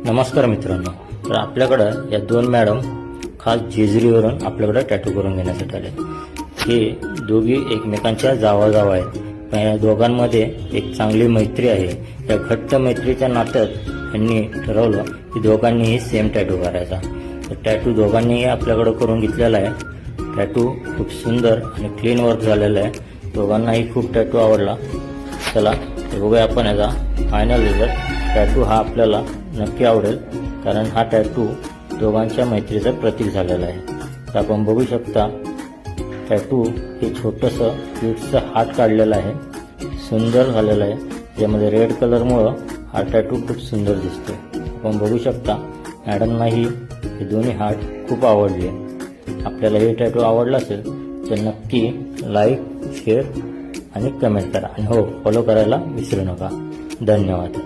नमस्कार मित्रांनो, तर आपल्याकडं या दोन मॅडम खास जेजुरीवरून आपल्याकडे टॅटू करून घेण्यासाठी आले। हे दोघी एकमेकांच्या जावा आहेत, पण या दोघांमध्ये एक चांगली मैत्री आहे। या घट्ट मैत्रीच्या नात्यात त्यांनी ठरवलं की दोघांनीही सेम टॅटू करायचा। तर टॅटू दोघांनीही आपल्याकडे करून घेतलेला आहे। टॅटू खूप सुंदर आणि क्लीन वर्क झालेला आहे। दोघांनाही खूप टॅटू आवडला। चला बघूया आपण याचा फायनल रिझल्ट। टॅटू हा आपल्याला नक्की आवडेल, कारण हा टॅटू दोघांच्या मैत्रीचं प्रतीक झालेला आहे। तर आपण बघू शकता टॅटू हे छोटंसं क्यूटचं हार्ट काढलेलं आहे, सुंदर झालेलं आहे, ज्यामध्ये रेड कलरमुळं हा टॅटू खूप सुंदर दिसतो। आपण बघू शकता मॅडमनाही हे दोन्ही हार्ट खूप आवडले। आपल्याला हे टॅटू आवडला असेल तर नक्की लाईक, शेअर आणि कमेंट करा, आणि हो, फॉलो करायला विसरू नका। धन्यवाद।